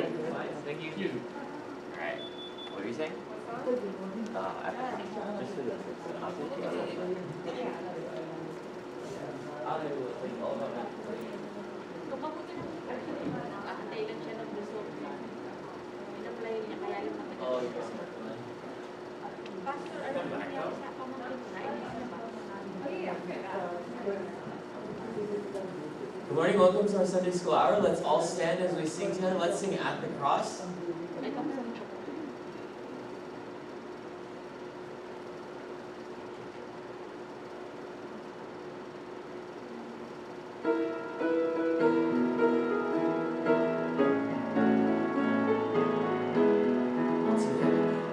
Fine, thank you. Alright, what are you saying? Tumabuti ng nakatay lang siya ng result niya. In-apply niya, kaya yung matagal yung result. Pastor, ano yung nangyari sa pamangkin ko? Nainis na ba? Good morning, welcome to our Sunday School Hour. Let's all stand as we sing together. Let's sing At the Cross. Ay, tapos ang chocolate.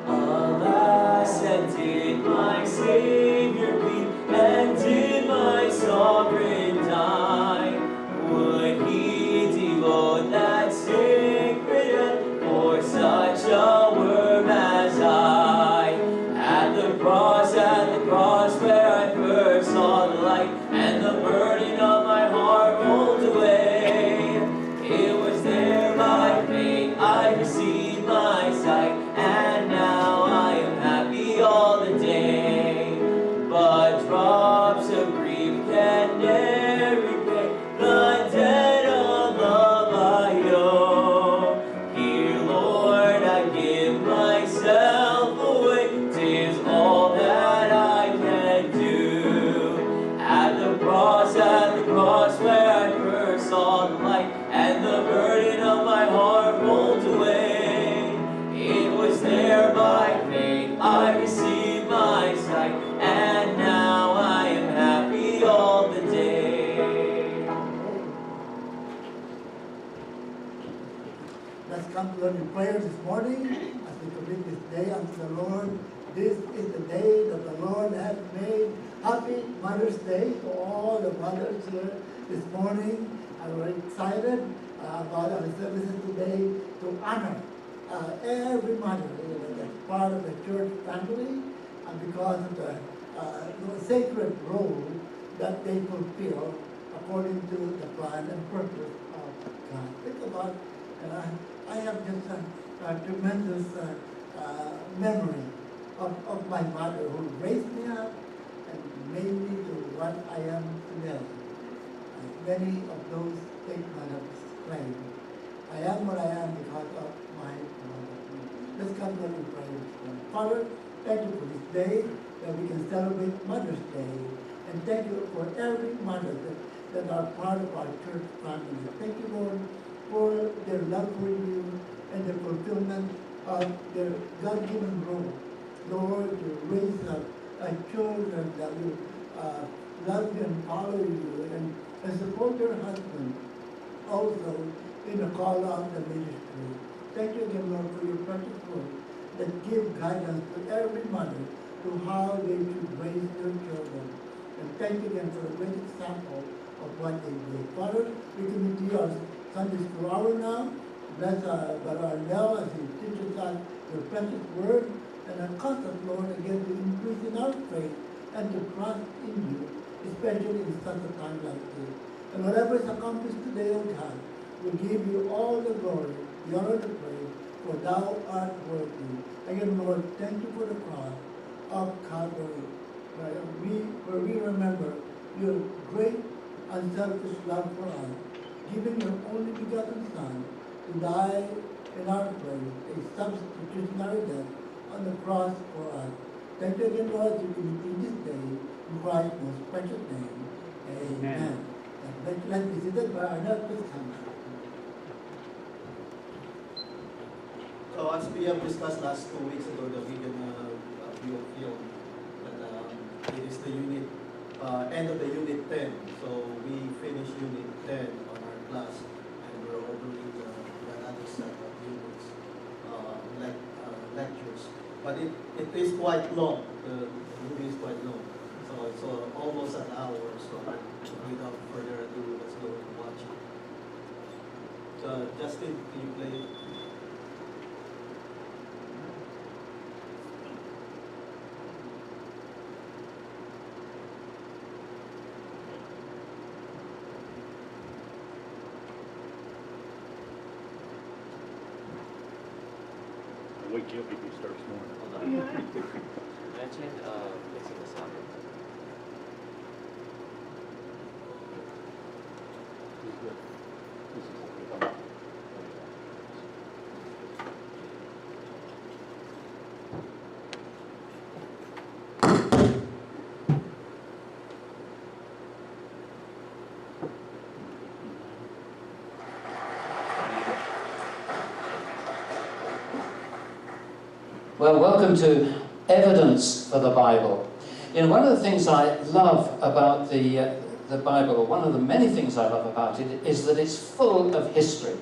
Alas, and did my Savior bleed, and did my Sovereign die? Would He devote that sacred end for such a worm as I? At the cross where I first saw the light, and the burden of my heart rolled away. It was there by faith I received my sight, and now I am happy all the day. But drops of grief can ne'er repay the debt of love I owe. Here, Lord, I give myself away. 'Tis all that I can do. At the cross where I first saw the light, and the burden of my heart rolled away. It was there by faith I received my sight, and now I am happy all the day. Let's come to Lord in prayer this morning as we commit this day unto the Lord. This is the day that the Lord has made. Happy Mother's Day to all the mothers here this morning. I'm very excited about our services today to honor every mother that's part of the church family, and because of the sacred role that they fulfill according to the plan and purpose of God. Think about, I have just a tremendous memory of my mother who raised me up and made me to what I am today. Many of those statements have explained. I am what I am because of my mother. Let's come to in prayer. Father, thank you for this day that we can celebrate Mother's Day. And thank you for every mother that are part of our church family. Thank you, Lord, for their love for you and the fulfillment of their God-given role. Lord, to raise up children that will love you and follow you and support your husband also in the call of the ministry. Thank you again, Lord, for your precious word that give guidance to every mother to how they should raise their children. And thank you again for a great example of what they did. Father, we commit to you our Sunday school hour now. Bless Brother Arnell as he teaches us your precious word, and a constant, Lord, again to increase in our faith and to trust in you, especially in such a time like this. And whatever is accomplished today, O God, we give you all the glory, the honor, the praise, for thou art worthy. Again, Lord, thank you for the cross of Calvary, where we remember your great unselfish love for us, giving your only begotten Son to die in our place, a substitutionary death on the cross for us. Thank you again, Lord, in this day, in Christ's most precious name. Amen. Let's be seated by our next come. So as we have discussed last 2 weeks ago, the vegan view of film, that it is the unit, end of the unit 10. So we finished unit 10 on our class, and we're over the other set of units, lectures. But it is quite long, the movie is quite long. So it's almost an hour, so without further ado, let's go and watch it. So Justin, can you play it? wake you up if you start snoring. Hold on. Mention fixing the sound. This is good. This is what we're talking about. Well, welcome to Evidence for the Bible. You know, one of the things I love about the Bible, or one of the many things I love about it, is that it's full of history.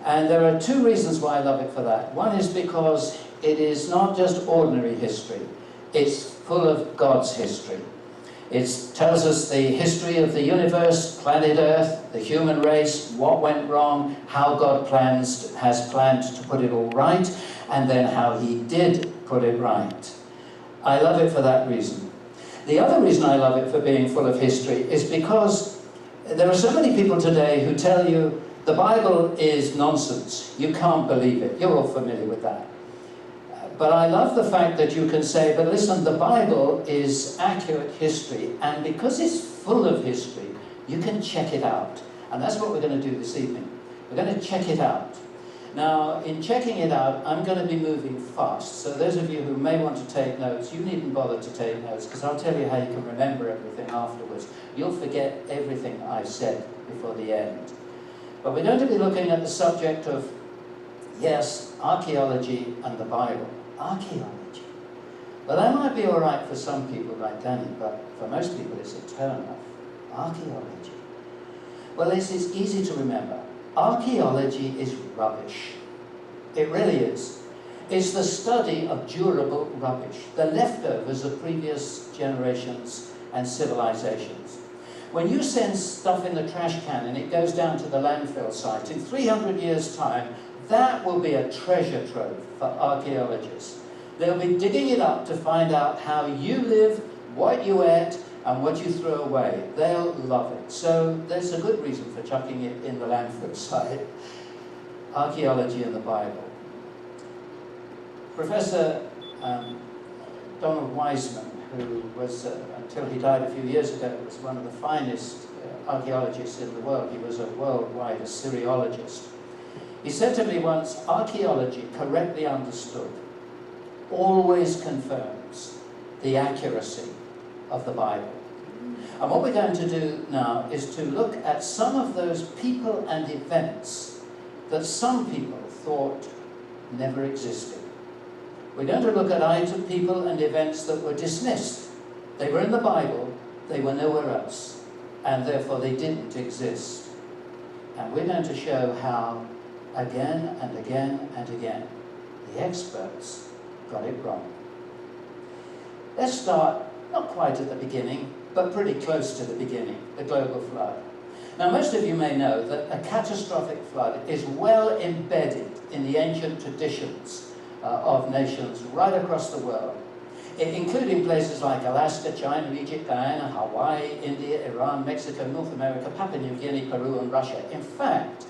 And there are two reasons why I love it for that. One is because it is not just ordinary history. It's full of God's history. It tells us the history of the universe, planet Earth, the human race, what went wrong, how God has planned to put it all right, and then how he did put it right. I love it for that reason. The other reason I love it for being full of history is because there are so many people today who tell you the Bible is nonsense. You can't believe it. You're all familiar with that. But I love the fact that you can say, but listen, the Bible is accurate history, and because it's full of history, you can check it out. And that's what we're going to do this evening. We're going to check it out. Now, in checking it out, I'm going to be moving fast. So those of you who may want to take notes, you needn't bother to take notes, because I'll tell you how you can remember everything afterwards. You'll forget everything I've said before the end. But we're going to be looking at the subject of, yes, archaeology and the Bible. Archaeology. Well, that might be all right for some people like Danny, but for most people it's a turn off. Archaeology. Well, it's easy to remember. Archaeology is rubbish. It really is. It's the study of durable rubbish, the leftovers of previous generations and civilizations. When you send stuff in the trash can and it goes down to the landfill site, in 300 years' time, that will be a treasure trove for archaeologists. They'll be digging it up to find out how you live, what you ate, and what you threw away. They'll love it. So there's a good reason for chucking it in the landfill site. Archaeology and the Bible. Professor Donald Wiseman, who was, until he died a few years ago, was one of the finest archaeologists in the world. He was a worldwide Assyriologist. He said to me once, archaeology, correctly understood, always confirms the accuracy of the Bible. And what we're going to do now is to look at some of those people and events that some people thought never existed. We're going to look at people and events that were dismissed. They were in the Bible, they were nowhere else, and therefore they didn't exist. And we're going to show how, again and again and again, the experts got it wrong. Let's start, not quite at the beginning, but pretty close to the beginning, the global flood. Now, most of you may know that a catastrophic flood is well embedded in the ancient traditions of nations right across the world, including places like Alaska, China, Egypt, Guyana, Hawaii, India, Iran, Mexico, North America, Papua New Guinea, Peru, and Russia. In fact,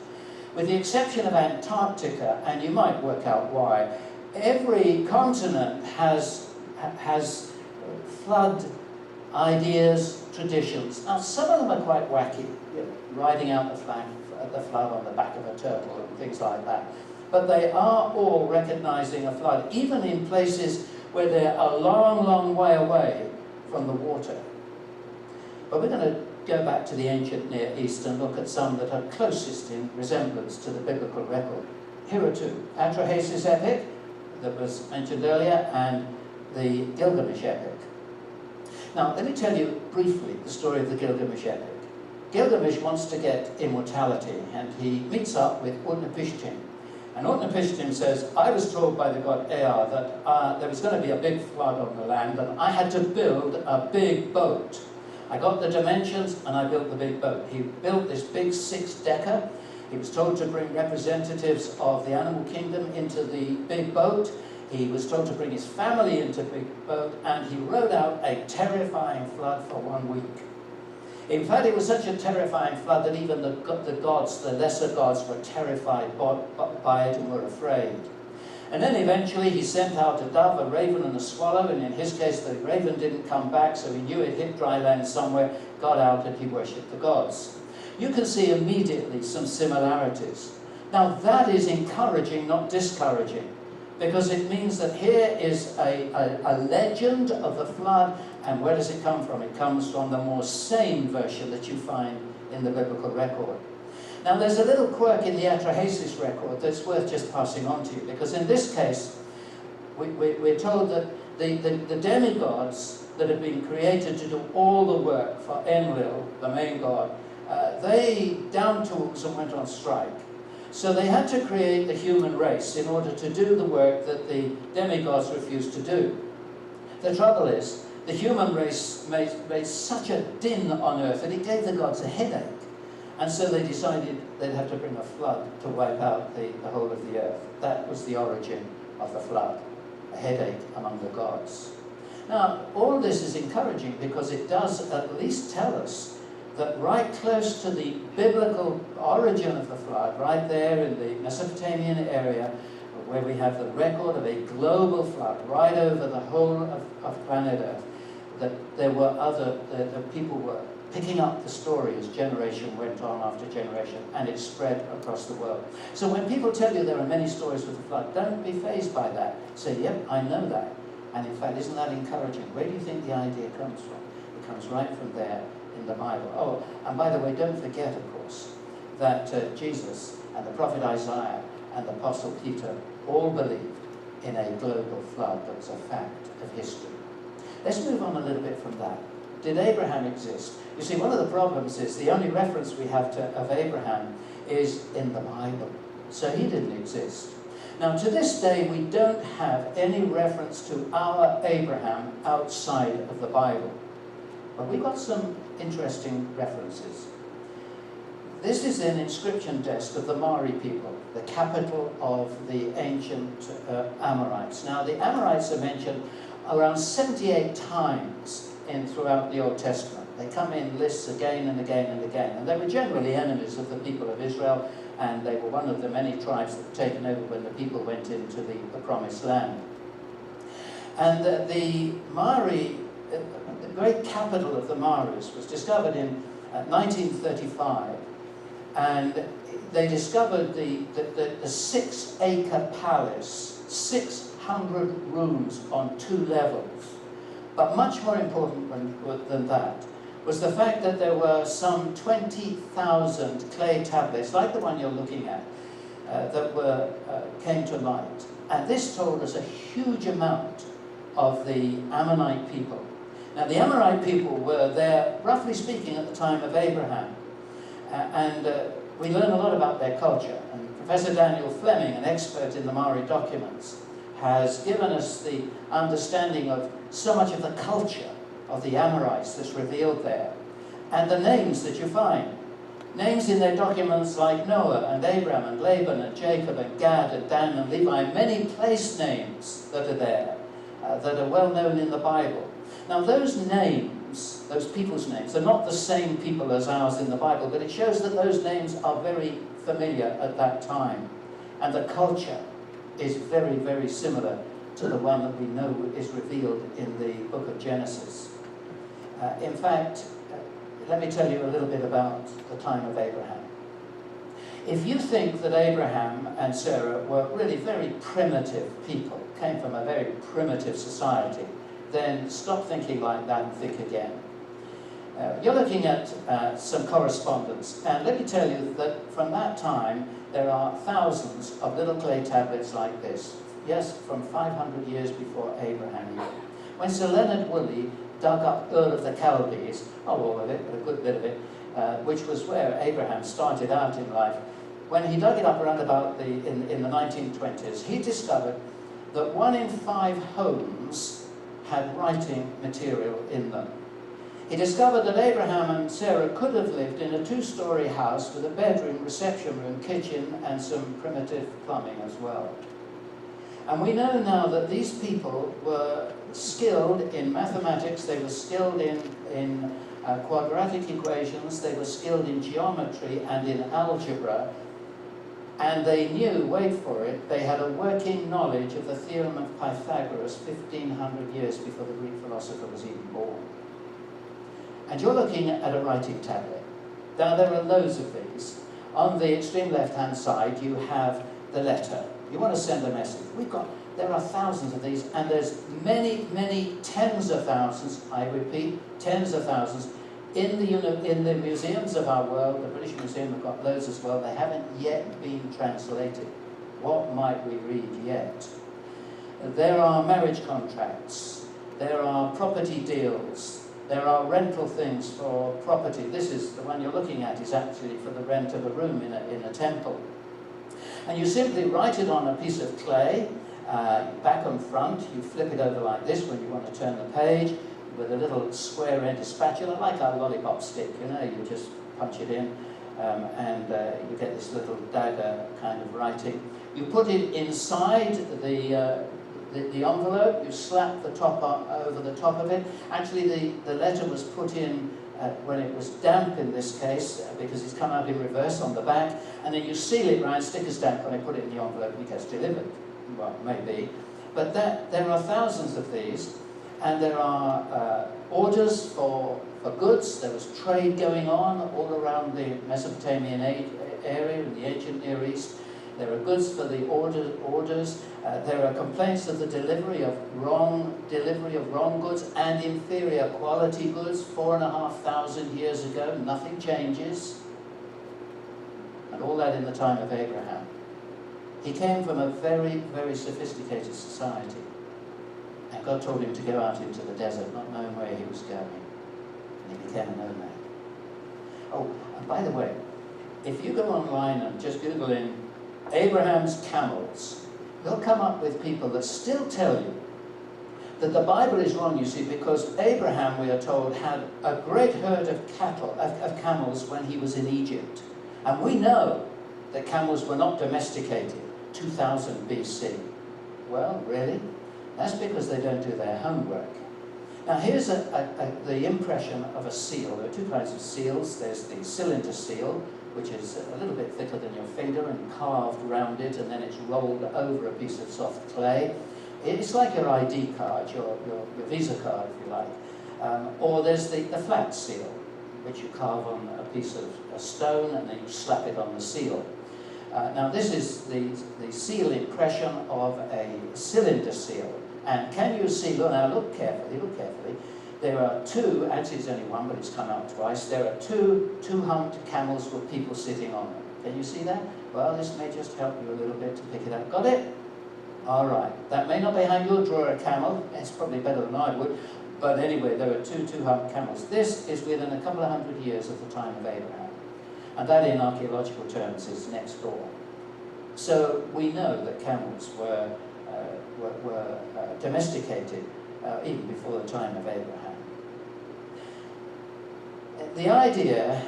with the exception of Antarctica, and you might work out why, every continent has flood ideas, traditions. Now, some of them are quite wacky, you know, riding out the flood on the back of a turtle and things like that. But they are all recognizing a flood, even in places where they're a long, long way away from the water. But we're going to go back to the ancient Near East and look at some that are closest in resemblance to the biblical record. Here are two: Atrahasis epic, that was mentioned earlier, and the Gilgamesh epic. Now, let me tell you briefly the story of the Gilgamesh epic. Gilgamesh wants to get immortality, and he meets up with Utnapishtim. And Utnapishtim says, I was told by the god Ea that there was going to be a big flood on the land, and I had to build a big boat. I got the dimensions, and I built the big boat. He built this big 6-decker. He was told to bring representatives of the animal kingdom into the big boat. He was told to bring his family into the big boat, and he rode out a terrifying flood for 1 week. In fact, it was such a terrifying flood that even the gods, the lesser gods, were terrified by it and were afraid. And then eventually he sent out a dove, a raven, and a swallow, and in his case the raven didn't come back, so he knew it hit dry land somewhere, got out, and he worshipped the gods. You can see immediately some similarities. Now that is encouraging, not discouraging, because it means that here is a legend of the flood, and where does it come from? It comes from the more sane version that you find in the biblical record. Now there's a little quirk in the Atrahasis record that's worth just passing on to you, because in this case we're told that the demigods that have been created to do all the work for Enlil, the main god, they down tools and went on strike. So they had to create the human race in order to do the work that the demigods refused to do. The trouble is, the human race made such a din on earth that it gave the gods a headache. And so they decided they'd have to bring a flood to wipe out the whole of the earth. That was the origin of the flood, a headache among the gods. Now, all this is encouraging because it does at least tell us that right close to the biblical origin of the flood, right there in the Mesopotamian area, where we have the record of a global flood right over the whole of planet Earth, that there were that people were picking up the story as generation went on after generation, and it spread across the world. So when people tell you there are many stories of the flood, don't be fazed by that. Say, yep, I know that. And in fact, isn't that encouraging? Where do you think the idea comes from? It comes right from there in the Bible. Oh, and by the way, don't forget, of course, that Jesus and the prophet Isaiah and the apostle Peter all believed in a global flood that was a fact of history. Let's move on a little bit from that. Did Abraham exist? You see, one of the problems is the only reference we have of Abraham is in the Bible. So he didn't exist. Now, to this day, we don't have any reference to our Abraham outside of the Bible. But we've got some interesting references. This is an inscription desk of the Mari people, the capital of the ancient Amorites. Now, the Amorites are mentioned around 78 times throughout the Old Testament. They come in lists again and again and again. And they were generally enemies of the people of Israel, and they were one of the many tribes that were taken over when the people went into the Promised Land. And the Mari, the great capital of the Maris, was discovered in 1935, and they discovered the 6-acre palace, 600 rooms on 2 levels. But much more important than that was the fact that there were some 20,000 clay tablets, like the one you're looking at, that came to light. And this told us a huge amount of the Ammonite people. Now, the Ammonite people were there, roughly speaking, at the time of Abraham. And we learn a lot about their culture. And Professor Daniel Fleming, an expert in the Mari documents, has given us the understanding of so much of the culture of the Amorites that's revealed there. And the names that you find. Names in their documents like Noah and Abraham and Laban and Jacob and Gad and Dan and Levi. Many place names that are there, that are well known in the Bible. Now those names, those people's names, are not the same people as ours in the Bible, but it shows that those names are very familiar at that time. And the culture is very, very similar to the one that we know is revealed in the book of Genesis. In fact, let me tell you a little bit about the time of Abraham. If you think that Abraham and Sarah were really very primitive people, came from a very primitive society, then stop thinking like that and think again. You're looking at some correspondence, and let me tell you that from that time there are thousands of little clay tablets like this. Yes, from 500 years before Abraham even. When Sir Leonard Woolley dug up Ur of the Chaldees, not all of it, but a good bit of it, which was where Abraham started out in life, when he dug it up around about in the 1920s, he discovered that 1 in 5 homes had writing material in them. He discovered that Abraham and Sarah could have lived in a 2-story house with a bedroom, reception room, kitchen, and some primitive plumbing as well. And we know now that these people were skilled in mathematics, they were skilled in quadratic equations, they were skilled in geometry and in algebra. And they knew, wait for it, they had a working knowledge of the theorem of Pythagoras 1,500 years before the Greek philosopher was even born. And you're looking at a writing tablet. Now, there are loads of these. On the extreme left-hand side, you have the letter. You want to send a message. There are thousands of these, and there's many, many tens of thousands, I repeat, tens of thousands, in the museums of our world. The British Museum have got loads as well. They haven't yet been translated. What might we read yet? There are marriage contracts. There are property deals. There are rental things for property. This is the one you're looking at, is actually for the rent of a room in a temple. And you simply write it on a piece of clay, back and front. You flip it over like this when you want to turn the page, with a little square-ended spatula, like a lollipop stick, you know. You just punch it in, and you get this little dagger kind of writing. You put it inside the envelope. You slap the top over the top of it. Actually, the letter was put in when it was damp in this case, because it's come out in reverse on the back, and then you seal it round, stick a stamp on it, put it in the envelope, and it gets delivered. Well, maybe. But there are thousands of these, and there are orders for goods. There was trade going on all around the Mesopotamian area in the ancient Near East. There are goods for the orders. There are complaints of the delivery of wrong goods and inferior quality goods 4,500 years ago. Nothing changes. And all that in the time of Abraham. He came from a very, very sophisticated society. And God told him to go out into the desert, not knowing where he was going. And he became a nomad. Oh, and by the way, if you go online and just Google in Abraham's camels, you'll come up with people that still tell you that the Bible is wrong, you see, because Abraham, we are told, had a great herd of camels when he was in Egypt. And we know that camels were not domesticated 2000 BC. Well, really? That's because they don't do their homework. Now, here's the impression of a seal. There are two kinds of seals. There's the cylinder seal, which is a little bit thicker than your finger and carved around it, and then it's rolled over a piece of soft clay. It's like your ID card, your Visa card, if you like. Or there's the flat seal, which you carve on a piece of a stone, and then you slap it on the seal. Now, this is the seal impression of a cylinder seal. And can you see, look carefully, there are two, actually it's only one, but it's come out twice, there are two humped camels with people sitting on them. Can you see that? Well, this may just help you a little bit to pick it up. Got it? All right. That may not be how you'll draw a camel. It's probably better than I would. But anyway, there are two humped camels. This is within a couple of 100 years of the time of Abraham. And that, in archaeological terms, is next door. So we know that camels were domesticated even before the time of Abraham. The idea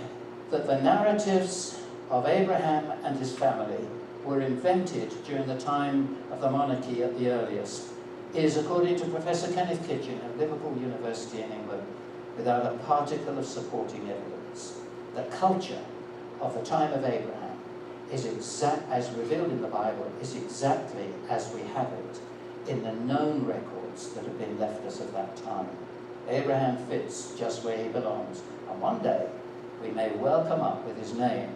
that the narratives of Abraham and his family were invented during the time of the monarchy at the earliest is, according to Professor Kenneth Kitchen at Liverpool University in England, without a particle of supporting evidence. The culture of the time of Abraham is as revealed in the Bible, is exactly as we have it in the known records that have been left us of that time. Abraham fits just where he belongs, and one day we may well come up with his name,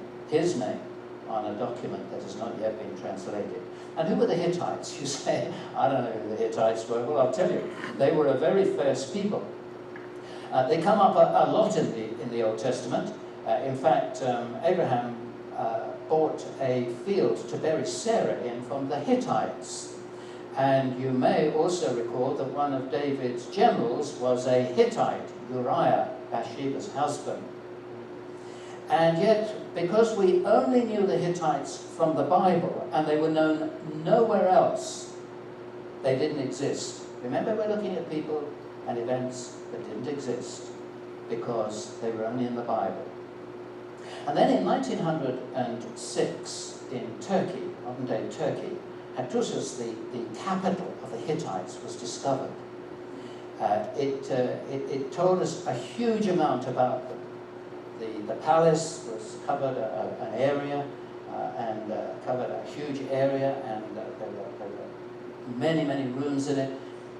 on a document that has not yet been translated. And who were the Hittites? You say, I don't know who the Hittites were. Well, I'll tell you, they were a very first people. They come up a lot in the Old Testament. In fact, Abraham bought a field to bury Sarah in from the Hittites. And you may also recall that one of David's generals was a Hittite, Uriah, Bathsheba's husband. And yet, because we only knew the Hittites from the Bible, and they were known nowhere else, they didn't exist. Remember, we're looking at people and events that didn't exist because they were only in the Bible. And then in 1906, in Turkey, modern-day Turkey, Hattusis, the capital of the Hittites, was discovered. It told us a huge amount about them. The palace was covered an area, and covered a huge area, and there were many, many rooms in it.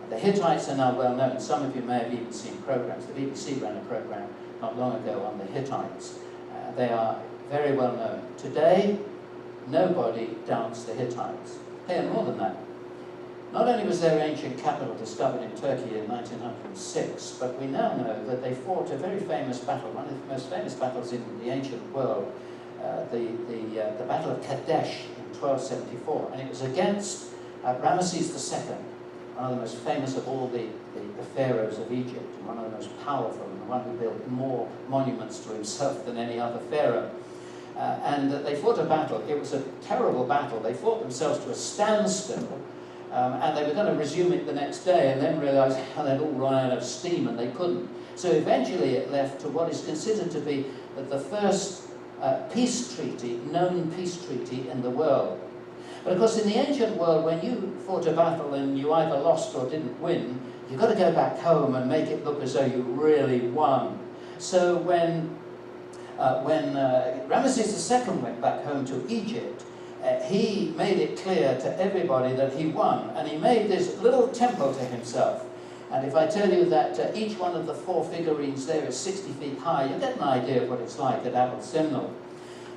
The Hittites are now well known. Some of you may have even seen programs. The BBC ran a program not long ago on the Hittites. They are very well known. Today, nobody doubts the Hittites. Hey, and more than that, not only was their ancient capital discovered in Turkey in 1906, but we now know that they fought a very famous battle, one of the most famous battles in the ancient world, the Battle of Kadesh in 1274, and it was against Ramesses II, one of the most famous of all the pharaohs of Egypt, and one of the most powerful, and the one who built more monuments to himself than any other pharaoh. And they fought a battle. It was a terrible battle. They fought themselves to a standstill, and they were going to resume it the next day, and then realized they'd all run out of steam and they couldn't. So eventually it left to what is considered to be the first peace treaty, known peace treaty in the world. But of course, in the ancient world, when you fought a battle and you either lost or didn't win, you've got to go back home and make it look as though you really won. So when Ramesses II went back home to Egypt, he made it clear to everybody that he won, and he made this little temple to himself. And if I tell you that each one of the 4 figurines there is 60 feet high, you get an idea of what it's like at Abel Simnel.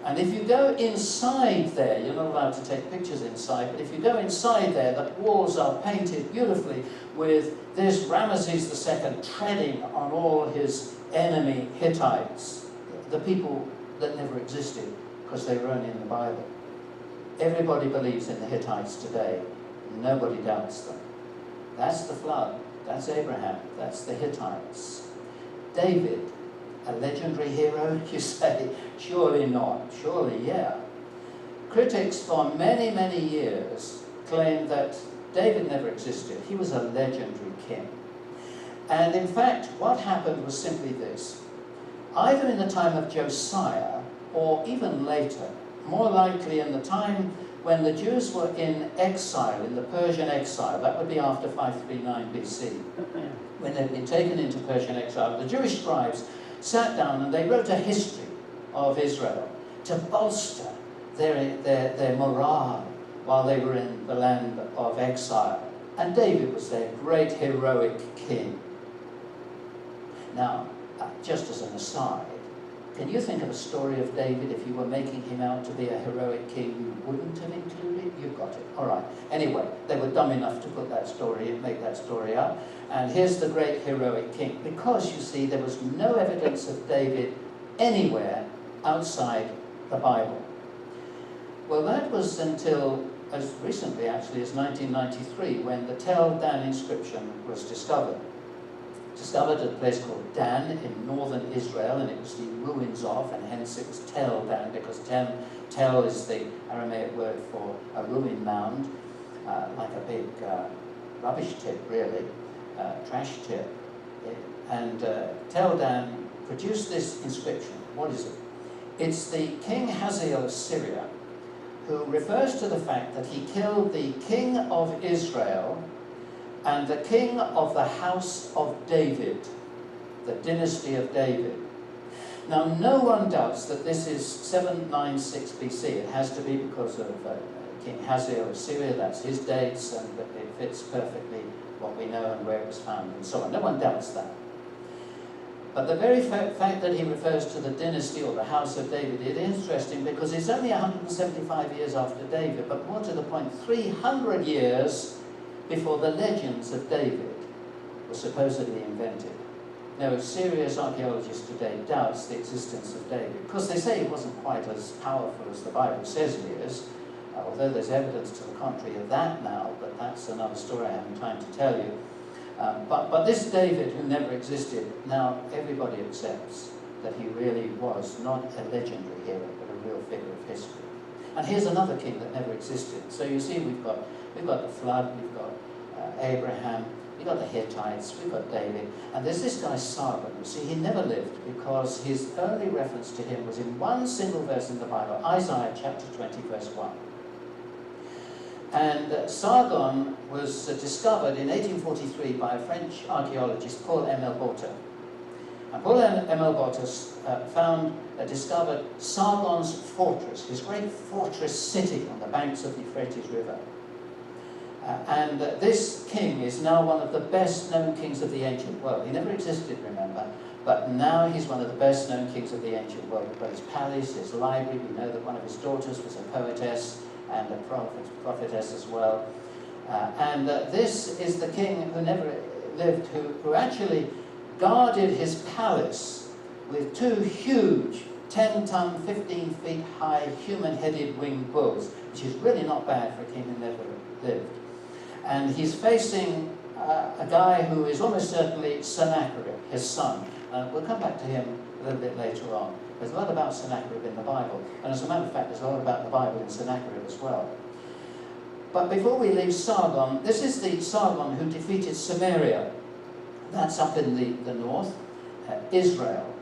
And if you go inside there, you're not allowed to take pictures inside, but if you go inside there, the walls are painted beautifully with this Ramesses II treading on all his enemy Hittites, the people that never existed because they were only in the Bible. Everybody believes in the Hittites today. Nobody doubts them. That's the flood. That's Abraham. That's the Hittites. David, a legendary hero, you say? Surely not. Surely, yeah. Critics for many, many years claimed that David never existed. He was a legendary king. And in fact, what happened was simply this. Either in the time of Josiah, or even later, more likely in the time when the Jews were in exile, in the Persian exile, that would be after 539 BC, when they'd been taken into Persian exile, the Jewish scribes sat down and they wrote a history of Israel to bolster their morale while they were in the land of exile. And David was their great heroic king. Now, just as an aside, can you think of a story of David if you were making him out to be a heroic king you wouldn't have included? You've got it. All right. Anyway, they were dumb enough to put that story and make that story up. And here's the great heroic king. Because, you see, there was no evidence of David anywhere outside the Bible. Well, that was until as recently, actually, as 1993, when the Tel Dan inscription was discovered. Discovered at a place called Dan in northern Israel, and it was the ruins of, and hence it was Tel Dan, because Tel is the Aramaic word for a ruin mound, like a big rubbish tip, really, trash tip. And Tel Dan produced this inscription. What is it? It's the King Hazael of Syria, who refers to the fact that he killed the king of Israel and the king of the house of David, the dynasty of David. Now, no one doubts that this is 796 BC. It has to be because of King Hazael of Syria. That's his dates, and it fits perfectly what we know and where it was found and so on. No one doubts that. But the very fact that he refers to the dynasty or the house of David is interesting because it's only 175 years after David, but more to the point, 300 years before the legends of David were supposedly invented. Now, serious archaeologists today doubts the existence of David because they say he wasn't quite as powerful as the Bible says he is, although there's evidence to the contrary of that now, but that's another story I haven't time to tell you. But this David, who never existed, now everybody accepts that he really was not a legendary hero, but a real figure of history. And here's another king that never existed. So you see, we've got the flood, we've got Abraham, we've got the Hittites, we've got David, and there's this guy Sargon. You see, he never lived because his only reference to him was in one single verse in the Bible, Isaiah chapter 20, verse 1. And Sargon was discovered in 1843 by a French archaeologist, Paul Emile Botta. And Paul Emelbotus discovered Sargon's fortress, his great fortress sitting on the banks of the Euphrates River. And this king is now one of the best known kings of the ancient world. He never existed, remember, but now he's one of the best known kings of the ancient world. We've got his palace, his library. We know that one of his daughters was a poetess and a prophetess as well. This is the king who never lived, who actually guarded his palace with two huge 10-ton, 15 feet high human-headed winged bulls, which is really not bad for a king who never lived. And he's facing a guy who is almost certainly Sennacherib, his son. We'll come back to him a little bit later on. There's a lot about Sennacherib in the Bible. And as a matter of fact, there's a lot about the Bible in Sennacherib as well. But before we leave Sargon, this is the Sargon who defeated Samaria. That's up in the north, Israel.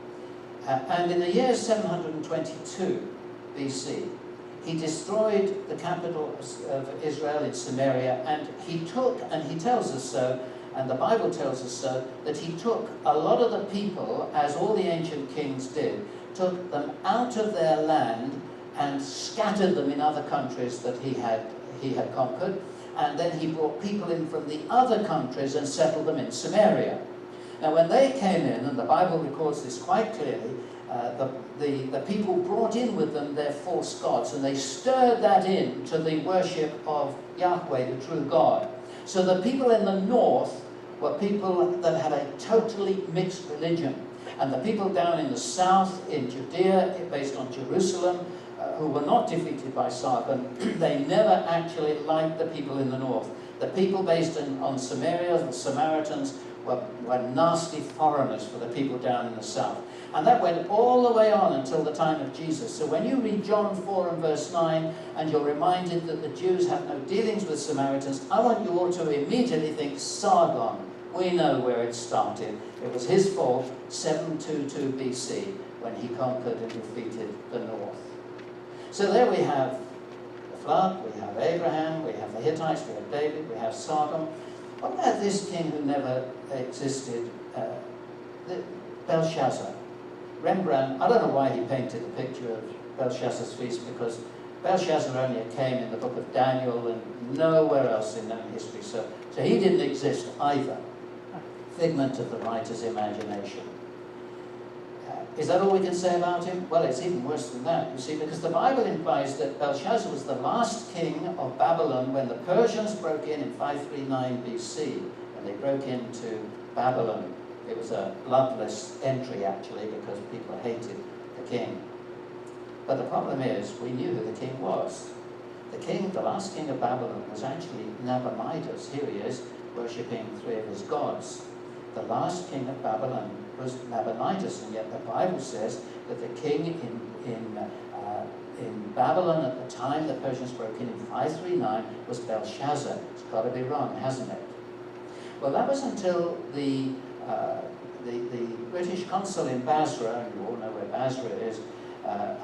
And in the year 722 BC, he destroyed the capital of Israel in Samaria, and he took, and he tells us so, and the Bible tells us so, that he took a lot of the people, as all the ancient kings did, took them out of their land and scattered them in other countries that he had conquered, and then he brought people in from the other countries and settled them in Samaria. Now when they came in, and the Bible records this quite clearly, the people brought in with them their false gods, and they stirred that in to the worship of Yahweh, the true God. So the people in the north were people that had a totally mixed religion, and the people down in the south, in Judea, based on Jerusalem, who were not defeated by Sargon, they never actually liked the people in the north. The people based on Samaria, the Samaritans, were nasty foreigners for the people down in the south. And that went all the way on until the time of Jesus. So when you read John 4 and verse 9, and you're reminded that the Jews have no dealings with Samaritans, I want you all to immediately think Sargon. We know where it started. It was his fault, 722 BC, when he conquered and defeated the north. So there we have the flood, we have Abraham, we have the Hittites, we have David, we have Sargon. What about this king who never existed, Belshazzar? Rembrandt, I don't know why he painted a picture of Belshazzar's feast, because Belshazzar only came in the book of Daniel and nowhere else in known history, so he didn't exist either. Figment of the writer's imagination. Is that all we can say about him? Well, it's even worse than that, you see, because the Bible implies that Belshazzar was the last king of Babylon when the Persians broke in 539 BC, when they broke into Babylon. It was a bloodless entry, actually, because people hated the king. But the problem is, we knew who the king was. The king, the last king of Babylon, was actually Nabonidus. Here he is, worshipping three of his gods. The last king of Babylon was Nabonidus, and yet the Bible says that the king in Babylon at the time the Persians broke in 539 was Belshazzar. It's got to be wrong, hasn't it? Well, that was until the British consul in Basra, and you all know where Basra is,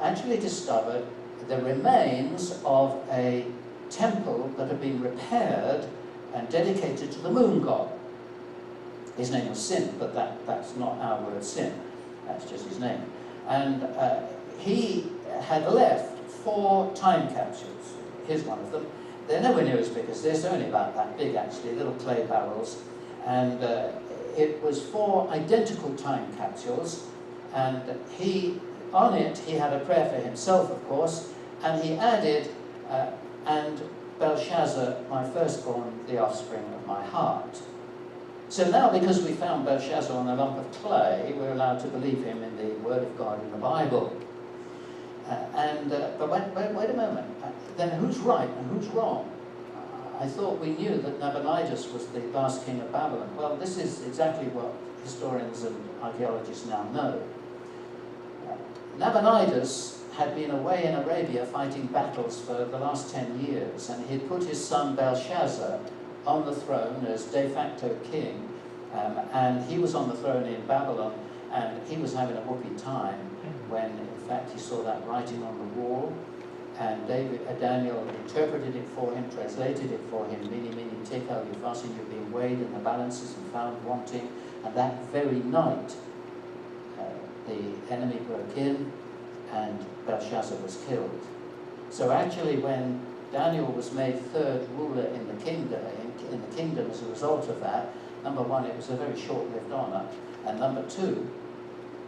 actually discovered the remains of a temple that had been repaired and dedicated to the moon god. His name was Sin, but that's not our word Sin. That's just his name. And he had left 4 time capsules. Here's one of them. They're nowhere near as big as this. They're only about that big, actually, little clay barrels. And it was 4 identical time capsules. And on it, he had a prayer for himself, of course. And he added, and Belshazzar, my firstborn, the offspring of my heart. So now, because we found Belshazzar on a lump of clay, we're allowed to believe him in the Word of God in the Bible. But wait a moment. Then who's right and who's wrong? I thought we knew that Nabonidus was the last king of Babylon. Well, this is exactly what historians and archaeologists now know. Nabonidus had been away in Arabia fighting battles for the last 10 years, and he'd put his son Belshazzar on the throne as de facto king, and he was on the throne in Babylon, and he was having a whoopee time when, in fact, he saw that writing on the wall, and Daniel interpreted it for him, translated it for him, mene, mene, tekel, upharsin, you've been weighed in the balances and found wanting, and that very night, the enemy broke in and Belshazzar was killed. So actually when Daniel was made third ruler in the kingdom as a result of that, number one, it was a very short-lived honor, and number two,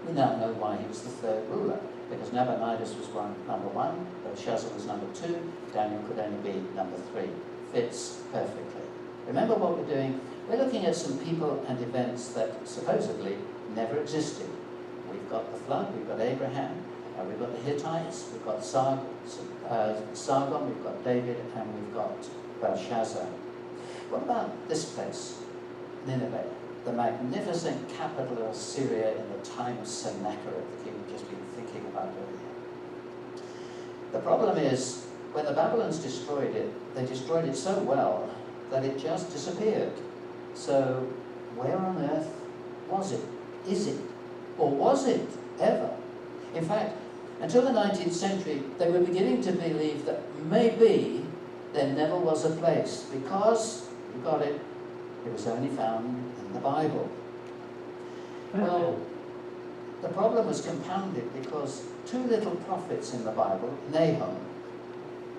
we now know why he was the third ruler, because Nabonidus was number one, Belshazzar was number two, Daniel could only be number three. Fits perfectly. Remember what we're doing? We're looking at some people and events that supposedly never existed. We've got the flood, we've got Abraham, we've got the Hittites, we've got Sargon, we've got David, and we've got Belshazzar. What about this place, Nineveh, the magnificent capital of Assyria in the time of Sennacherib, that you've just been thinking about earlier? The problem is, when the Babylons destroyed it, they destroyed it so well that it just disappeared. So, where on earth was it? Is it? Or was it ever? In fact, until the 19th century, they were beginning to believe that maybe there never was a place, because, you got it, it was only found in the Bible. Well, the problem was compounded because two little prophets in the Bible, Nahum,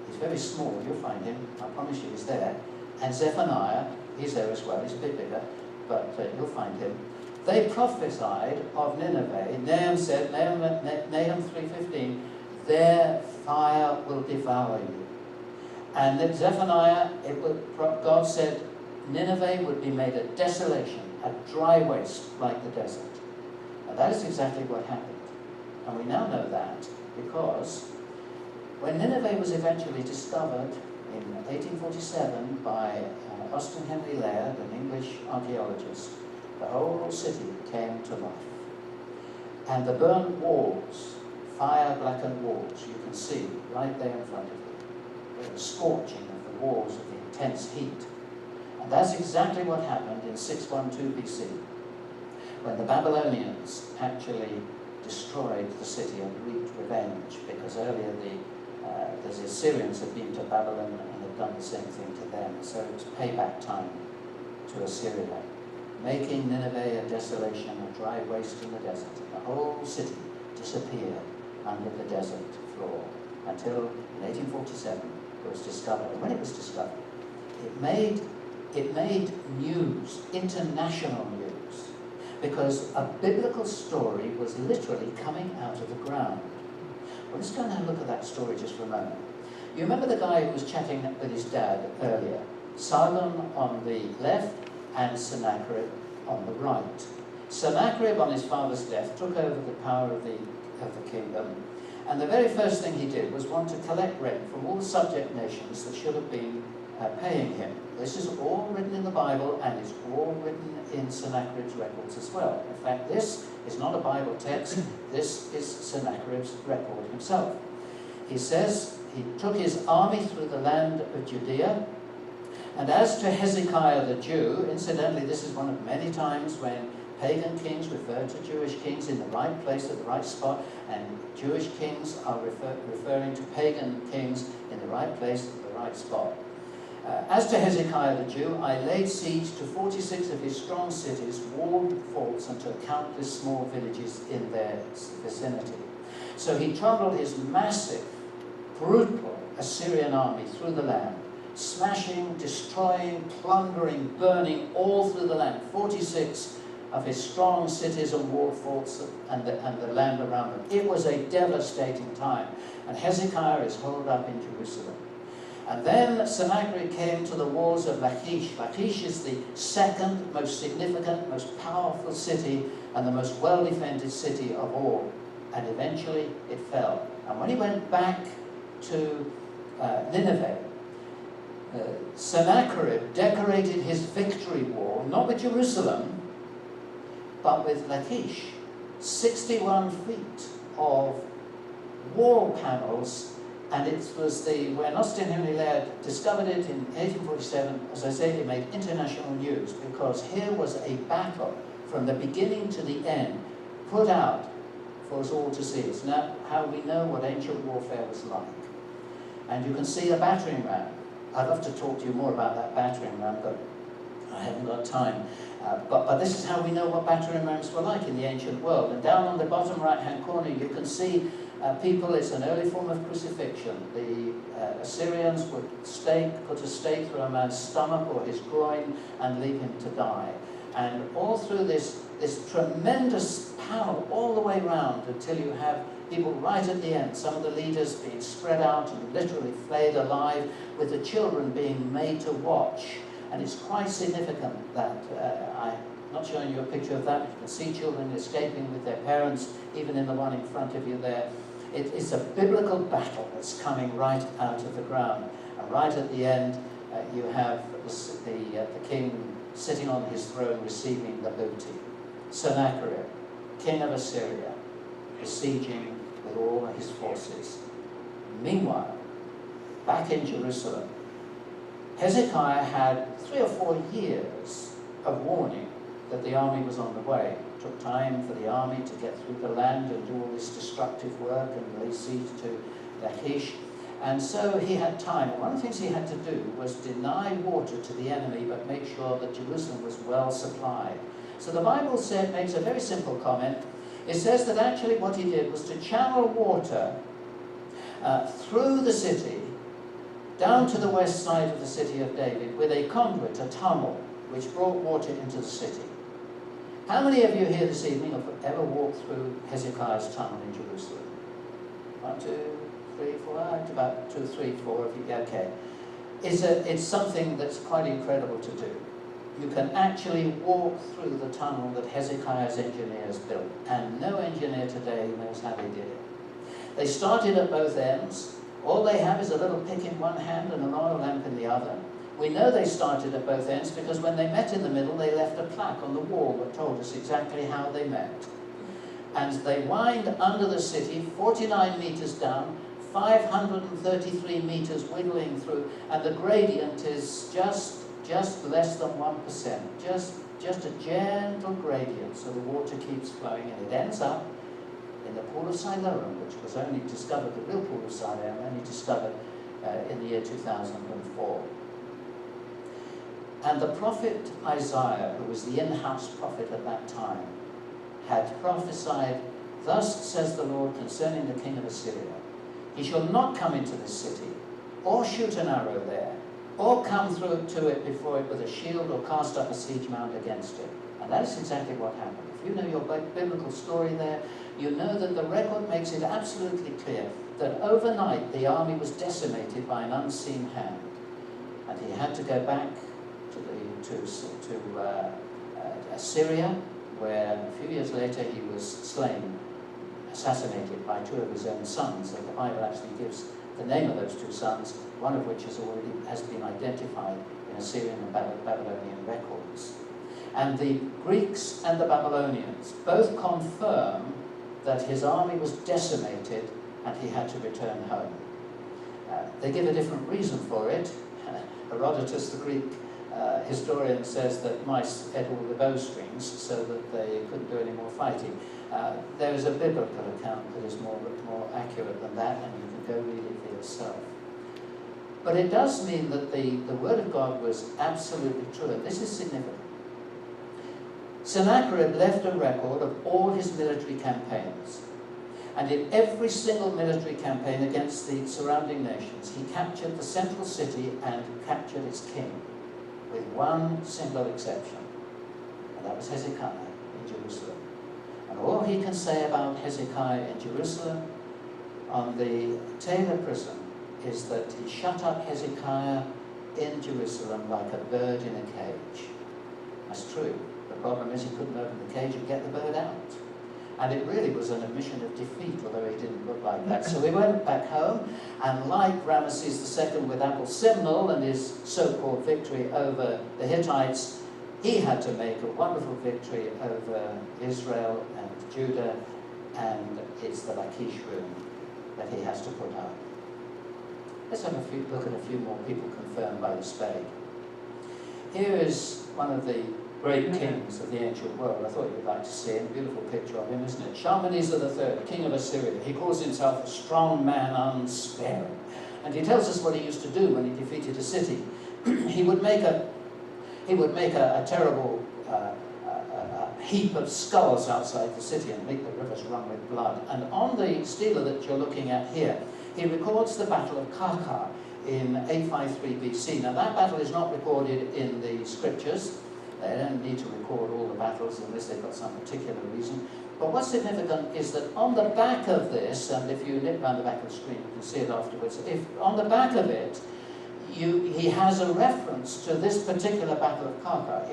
he's very small, you'll find him, I promise you he's there, and Zephaniah, he's there as well, he's a bit bigger, but you'll find him. They prophesied of Nineveh. Nahum said, Nahum 3:15, their fire will devour you. And then Zephaniah, God said, Nineveh would be made a desolation, a dry waste like the desert. And that is exactly what happened. And we now know that because when Nineveh was eventually discovered in 1847 by Austin Henry Laird, an English archaeologist, the whole city came to life. And the burnt walls, fire-blackened walls, you can see right there in front of you, the scorching of the walls of the intense heat. And that's exactly what happened in 612 BC, when the Babylonians actually destroyed the city and wreaked revenge, because earlier the Assyrians had been to Babylon and had done the same thing to them. So it was payback time to Assyria, making Nineveh a desolation, a dry waste in the desert. And the whole city disappeared under the desert floor until in 1847 it was discovered. And when it was discovered, it made news, international news, because a biblical story was literally coming out of the ground. Well, let's go and have a look at that story just for a moment. You remember the guy who was chatting with his dad earlier? Sargon on the left and Sennacherib on the right. Sennacherib, on his father's death, took over the power of the kingdom, and the very first thing he did was want to collect rent from all the subject nations that should have been paying him. This is all written in the Bible, and it's all written in Sennacherib's records as well. In fact, this is not a Bible text, this is Sennacherib's record himself. He says he took his army through the land of Judea, and as to Hezekiah the Jew, incidentally, this is one of many times when pagan kings refer to Jewish kings in the right place at the right spot, and Jewish kings are referring to pagan kings in the right place at the right spot. As to Hezekiah the Jew, I laid siege to 46 of his strong cities, walled forts, and to countless small villages in their vicinity. So he trundled his massive, brutal Assyrian army through the land, smashing, destroying, plundering, burning all through the land. 46 of his strong cities and walled forts and the land around them. It was a devastating time. And Hezekiah is holed up in Jerusalem. And then Sennacherib came to the walls of Lachish. Lachish is the second most significant, most powerful city and the most well-defended city of all. And eventually it fell. And when he went back to Nineveh, Sennacherib decorated his victory wall, not with Jerusalem, but with Lachish. 61 feet of wall panels. And it was when Austin Henry Laird discovered it in 1847, as I say, it made international news, because here was a battle from the beginning to the end, put out for us all to see. It's now how we know what ancient warfare was like. And you can see a battering ram. I'd love to talk to you more about that battering ram, but I haven't got time. But this is how we know what battering rams were like in the ancient world. And down on the bottom right-hand corner, you can see people, it's an early form of crucifixion. The Assyrians would put a stake through a man's stomach or his groin and leave him to die. And all through this tremendous panel all the way round until you have people right at the end, some of the leaders being spread out and literally flayed alive, with the children being made to watch. And it's quite significant that, I'm not showing you a picture of that, but you can see children escaping with their parents, even in the one in front of you there. It's a biblical battle that's coming right out of the ground. And right at the end, you have the king sitting on his throne receiving the booty. Sennacherib, king of Assyria, besieging with all his forces. Meanwhile, back in Jerusalem, Hezekiah had 3 or 4 years of warning that the army was on the way. It took time for the army to get through the land and do all this destructive work and lay siege to Lachish. And so he had time. One of the things he had to do was deny water to the enemy, but make sure that Jerusalem was well supplied. So the Bible makes a very simple comment. It says that actually what he did was to channel water through the city, down to the west side of the city of David, with a conduit, a tunnel, which brought water into the city. How many of you here this evening have ever walked through Hezekiah's tunnel in Jerusalem? 1, 2, 3, 4, about 2, 3, 4 of you, okay. It's something that's quite incredible to do. You can actually walk through the tunnel that Hezekiah's engineers built, and no engineer today knows how they did it. They started at both ends. All they have is a little pick in one hand and an oil lamp in the other. We know they started at both ends because when they met in the middle, they left a plaque on the wall that told us exactly how they met. And they wind under the city, 49 meters down, 533 meters wiggling through, and the gradient is just less than 1%, just a gentle gradient, so the water keeps flowing, and it ends up in the pool of Siloam, which was only discovered, the real pool of Siloam, only discovered in the year 2004. And the prophet Isaiah, who was the in-house prophet at that time, had prophesied, "Thus says the Lord concerning the king of Assyria, he shall not come into this city, or shoot an arrow there, or come through to it before it with a shield, or cast up a siege mount against it." And that is exactly what happened. If you know your biblical story there, you know that the record makes it absolutely clear that overnight the army was decimated by an unseen hand. And he had to go back to Assyria, where a few years later he was slain, assassinated by 2 of his own sons. And the Bible actually gives the name of those 2 sons, one of which has been identified in Assyrian and Babylonian records. And the Greeks and the Babylonians both confirm that his army was decimated and he had to return home. They give a different reason for it. Herodotus, the Greek historian, says that mice ate all the bowstrings so that they couldn't do any more fighting. There is a biblical account that is more accurate than that, and you can go read it for yourself. But it does mean that the word of God was absolutely true, and this is significant. Sennacherib left a record of all his military campaigns. And in every single military campaign against the surrounding nations, he captured the central city and captured its king, with one single exception. And that was Hezekiah in Jerusalem. And all he can say about Hezekiah in Jerusalem on the Taylor prison is that he shut up Hezekiah in Jerusalem like a bird in a cage. That's true. The problem is he couldn't open the cage and get the bird out. And it really was an admission of defeat, although he didn't look like that. So he went back home, and like Ramesses II with Abel Simnel and his so-called victory over the Hittites, he had to make a wonderful victory over Israel and Judah, and it's the Lachish room that he has to put up. Let's have a look at a few more people confirmed by the spade. Here is one of the great kings of the ancient world. I thought you'd like to see him. Beautiful picture of him, isn't it? Shalmaneser III, king of Assyria. He calls himself a strong man, unsparing. And he tells us what he used to do when he defeated a city. He would make He would make a terrible heap of skulls outside the city and make the rivers run with blood. And on the stela that you're looking at here, he records the Battle of Karkar in 853 BC. Now that battle is not recorded in the scriptures. They don't need to record all the battles unless they've got some particular reason. But what's significant is that on the back of this, and if you nip around the back of the screen, you can see it afterwards, if on the back of it, he has a reference to this particular Battle of Karkar.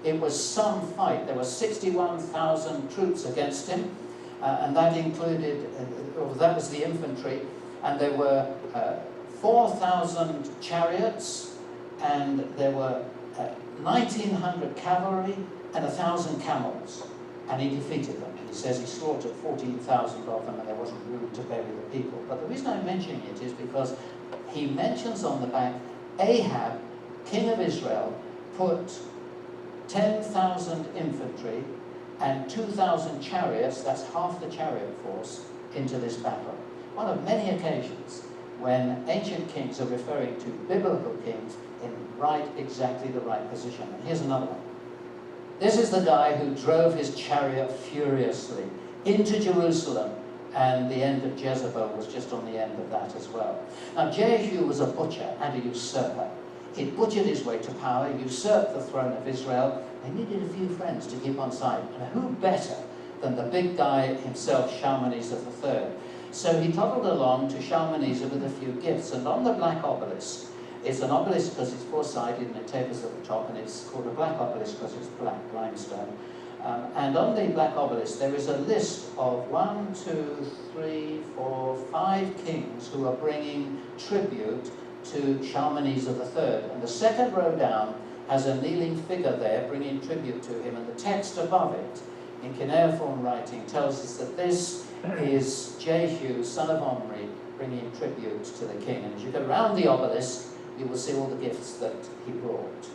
It was some fight. There were 61,000 troops against him, and that included, that was the infantry, and there were 4,000 chariots, and there were 1,900 cavalry and 1,000 camels, and he defeated them. He says he slaughtered 14,000 of them, and there wasn't room to bury the people. But the reason I'm mentioning it is because he mentions on the back, Ahab, king of Israel, put 10,000 infantry and 2,000 chariots, that's half the chariot force, into this battle. One of many occasions when ancient kings are referring to biblical kings in exactly the right position. And here's another one. This is the guy who drove his chariot furiously into Jerusalem, and the end of Jezebel was just on the end of that as well. Now Jehu was a butcher and a usurper. He butchered his way to power, usurped the throne of Israel. They needed a few friends to keep on side. And who better than the big guy himself, Shalmaneser III? So he toddled along to Shalmaneser with a few gifts. And on the black obelisk, it's an obelisk because it's four-sided and it tapers at the top, and it's called a black obelisk because it's black limestone. And on the black obelisk there is a list of 1, 2, 3, 4, 5 kings who are bringing tribute to Shalmaneser III. And the second row down has a kneeling figure there bringing tribute to him, and the text above it, in cuneiform writing, tells us that this is Jehu, son of Omri, bringing tribute to the king. And as you go around the obelisk, you will see all the gifts that he brought.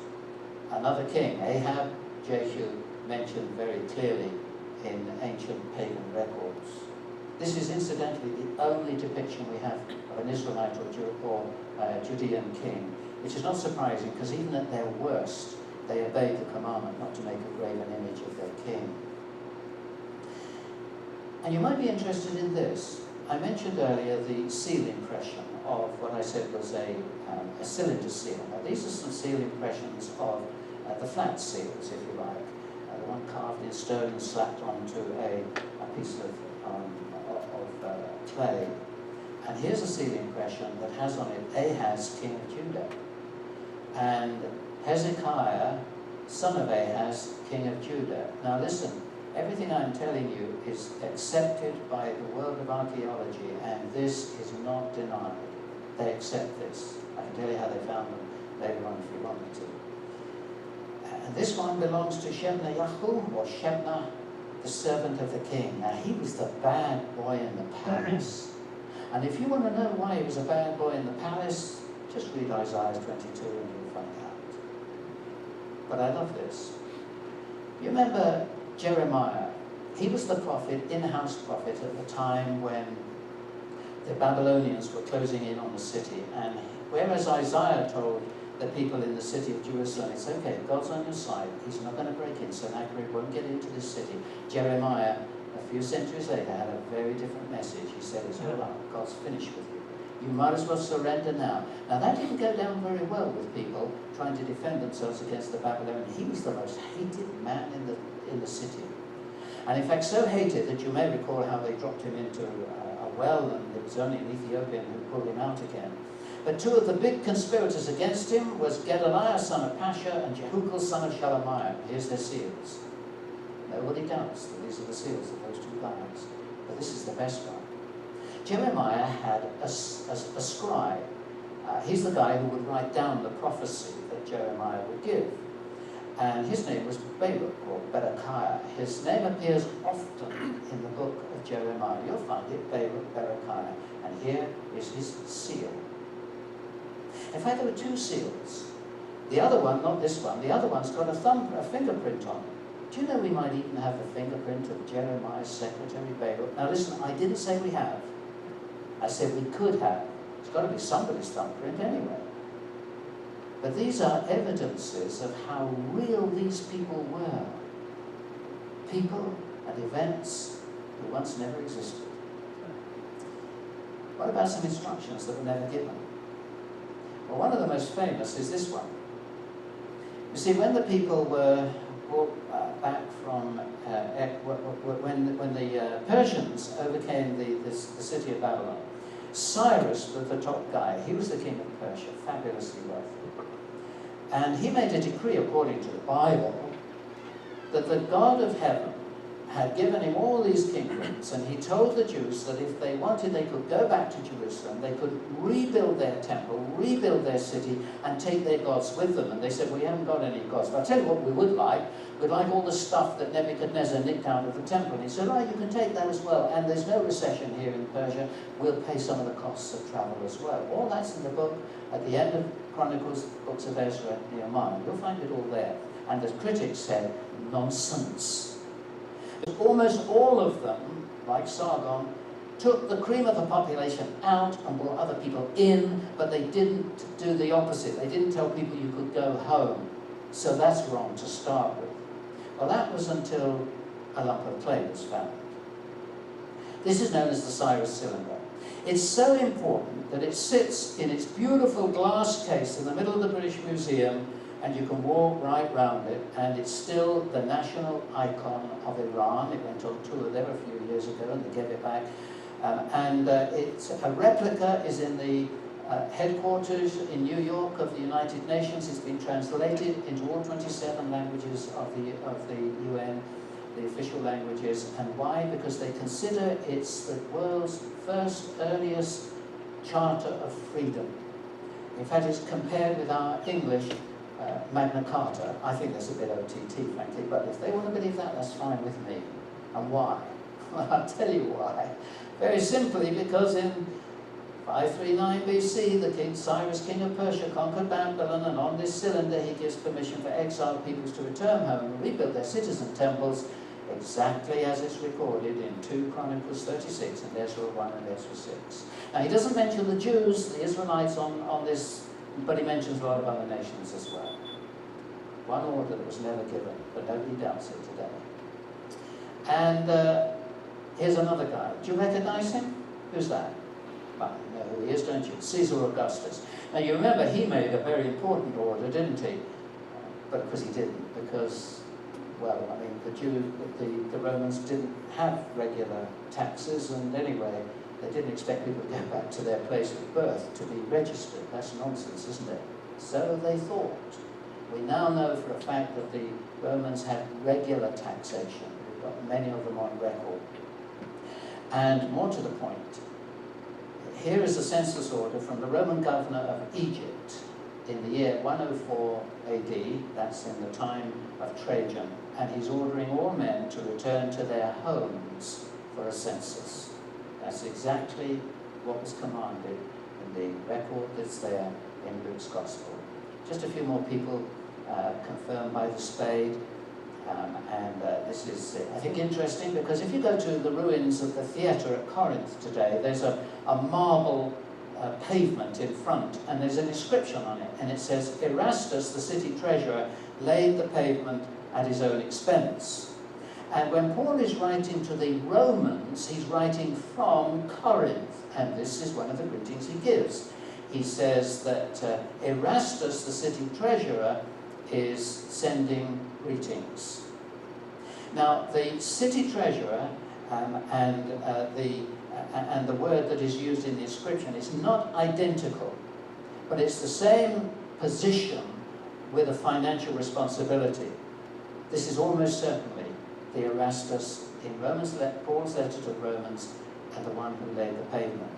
Another king, Ahab, Jehu, mentioned very clearly in ancient pagan records. This is incidentally the only depiction we have of an Israelite or Judean king, which is not surprising because even at their worst, they obeyed the commandment not to make a graven image of their king. And you might be interested in this. I mentioned earlier the seal impression of what I said was a cylinder seal. Now these are some seal impressions of the flat seals, if you like. The one carved in stone and slapped onto a piece of clay. And here's a seal impression that has on it Ahaz, king of Judah, and Hezekiah, son of Ahaz, king of Judah. Now listen, everything I'm telling you is accepted by the world of archaeology, and this is not denied. They accept this. I can tell you how they found them later on if you want me to. And this one belongs to Shebna Yahu, or Shebna, the servant of the king. Now he was the bad boy in the palace. And if you want to know why he was a bad boy in the palace, just read Isaiah 22 and you'll find out. But I love this. You remember Jeremiah? He was the prophet, in-house prophet, at the time when the Babylonians were closing in on the city. And whereas Isaiah told the people in the city of Jerusalem, it's okay, God's on your side, he's not going to break in, Sennacherib won't get into this city. Jeremiah, a few centuries later, had a very different message. He said, it's all right, God's finished with you. You might as well surrender now. Now that didn't go down very well with people trying to defend themselves against the Babylonians. He was the most hated man in the city. And in fact, so hated that you may recall how they dropped him into a well, and it was only an Ethiopian who pulled him out again. But two of the big conspirators against him was Gedaliah, son of Pasha, and Jehukal, son of Shalamiah. Here's their seals. Nobody doubts that these are the seals of those two guys. But this is the best one. Jeremiah had a scribe. He's the guy who would write down the prophecy that Jeremiah would give. And his name was Baruch, or Berechiah. His name appears often in the book of Jeremiah. You'll find it, Baruch, Berechiah. And here is his seal. In fact, there were two seals. The other one, not this one, the other one's got a fingerprint on it. Do you know we might even have the fingerprint of Jeremiah's secretary, Baruch? Now listen, I didn't say we have. I said we could have. It's got to be somebody's thumbprint anyway. But these are evidences of how real these people were. People and events who once never existed. What about some instructions that were never given? Well, one of the most famous is this one. You see, when the people were brought back from, when the Persians overcame the city of Babylon, Cyrus was the top guy. He was the king of Persia, fabulously wealthy. And he made a decree, according to the Bible, that the God of heaven had given him all these kingdoms, and he told the Jews that if they wanted, they could go back to Jerusalem, they could rebuild their temple, rebuild their city, and take their gods with them. And they said, we haven't got any gods, but I'll tell you what we would like. We'd like all the stuff that Nebuchadnezzar nicked out of the temple. And he said, right, you can take that as well. And there's no recession here in Persia. We'll pay some of the costs of travel as well. All that's in the book at the end of Chronicles, books of Ezra, and Nehemiah. You'll find it all there. And the critics said, nonsense. Almost all of them, like Sargon, took the cream of the population out and brought other people in, but they didn't do the opposite. They didn't tell people you could go home. So that's wrong to start with. Well, that was until a lump of clay was found. This is known as the Cyrus cylinder. It's so important that it sits in its beautiful glass case in the middle of the British Museum, and you can walk right round it, and it's still the national icon of Iran. It went on tour there a few years ago, and they gave it back. It's a replica is in the headquarters in New York of the United Nations. It's been translated into all 27 languages of the UN, the official languages. And why? Because they consider it's the world's first, earliest charter of freedom. In fact, it's compared with our English Magna Carta. I think that's a bit OTT, frankly, but if they want to believe that, that's fine with me. And why? Well, I'll tell you why. Very simply, because in 539 BC, the king Cyrus, king of Persia, conquered Babylon, and on this cylinder he gives permission for exiled peoples to return home and rebuild their cities and temples exactly as it's recorded in 2 Chronicles 36 and Ezra 1 and Ezra 6. Now, he doesn't mention the Jews, the Israelites on this, but he mentions a lot of other nations as well. One order that was never given, but nobody doubts it today. And here's another guy. Do you recognize him? Who's that? Well, you know who he is, don't you? Caesar Augustus. Now, you remember he made a very important order, didn't he? But of course he didn't, because, well, I mean, the Romans didn't have regular taxes, and anyway, they didn't expect people to go back to their place of birth to be registered. That's nonsense, isn't it? So they thought. We now know for a fact that the Romans had regular taxation. We've got many of them on record. And more to the point, here is a census order from the Roman governor of Egypt in the year 104 AD, that's in the time of Trajan, and he's ordering all men to return to their homes for a census. That's exactly what was commanded in the record that's there in Luke's Gospel. Just a few more people confirmed by the spade. This is, I think, interesting, because if you go to the ruins of the theatre at Corinth today, there's a marble pavement in front, and there's an inscription on it, and it says, Erastus, the city treasurer, laid the pavement at his own expense. And when Paul is writing to the Romans, he's writing from Corinth, and this is one of the greetings he gives. He says that Erastus, the city treasurer, is sending greetings. Now, the city treasurer and the word that is used in the inscription is not identical, but it's the same position with a financial responsibility. This is almost certainly the Erastus in Paul's letter to the Romans, and the one who laid the pavement.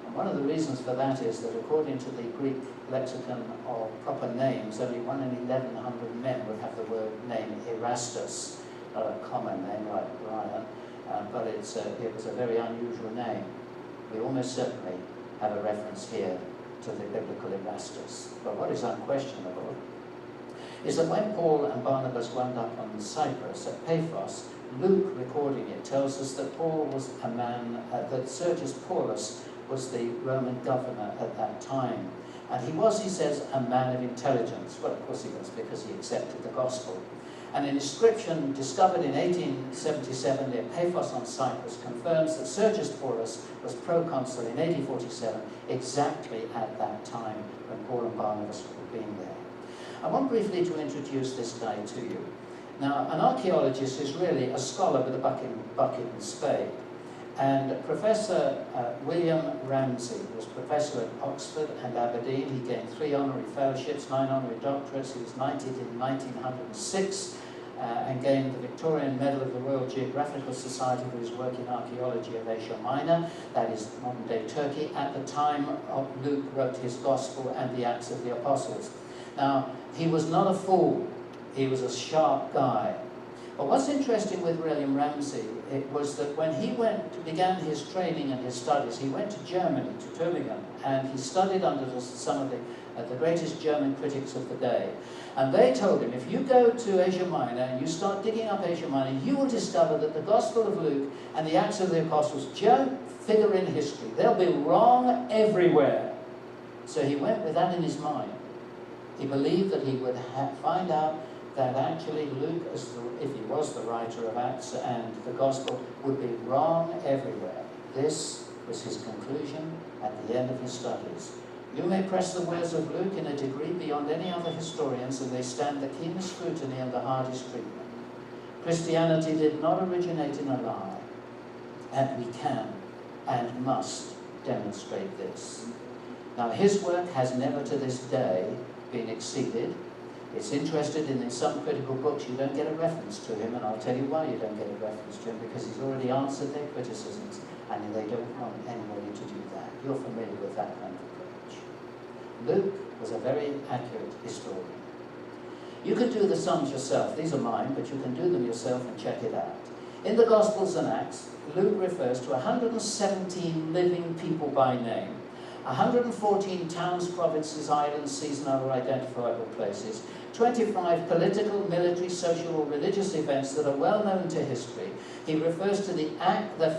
And one of the reasons for that is that according to the Greek lexicon of proper names, only 1 in 1,100 men would have the word name Erastus, not a common name like Brian, but it was a very unusual name. We almost certainly have a reference here to the biblical Erastus. But what is unquestionable is that when Paul and Barnabas wound up on Cyprus at Paphos, Luke, recording it, tells us that Paul was a man, that Sergius Paulus was the Roman governor at that time. And he was, he says, a man of intelligence. Well, of course he was, because he accepted the gospel. An inscription discovered in 1877 near Paphos on Cyprus confirms that Sergius Paulus was proconsul in AD 47, exactly at that time when Paul and Barnabas were being there. I want briefly to introduce this guy to you. Now, an archaeologist is really a scholar with a bucket and spade. And Professor William Ramsey was professor at Oxford and Aberdeen. He gained 3 honorary fellowships, 9 honorary doctorates. He was knighted in 1906 and gained the Victorian Medal of the Royal Geographical Society for his work in archaeology of Asia Minor, that is modern-day Turkey, at the time Luke wrote his Gospel and the Acts of the Apostles. Now, he was not a fool. He was a sharp guy. But what's interesting with William Ramsey, it was that when he began his training and his studies, he went to Germany, to Tübingen, and he studied under some of the greatest German critics of the day. And they told him, if you go to Asia Minor and you start digging up Asia Minor, you will discover that the Gospel of Luke and the Acts of the Apostles don't figure in history. They'll be wrong everywhere. So he went with that in his mind. He believed that he would find out that actually Luke, if he was the writer of Acts and the Gospel, would be wrong everywhere. This was his conclusion at the end of his studies. You may press the words of Luke in a degree beyond any other historians, and they stand the keenest scrutiny and the hardest treatment. Christianity did not originate in a lie, and we can and must demonstrate this. Now, his work has never to this day been exceeded. It's interested in some critical books you don't get a reference to him, and I'll tell you why you don't get a reference to him, because he's already answered their criticisms, and they don't want anybody to do that. You're familiar with that kind of approach. Luke was a very accurate historian. You can do the sums yourself. These are mine, but you can do them yourself and check it out. In the Gospels and Acts, Luke refers to 117 living people by name, 114 towns, provinces, islands, seas, and other identifiable places, 25 political, military, social, or religious events that are well known to history. He refers to the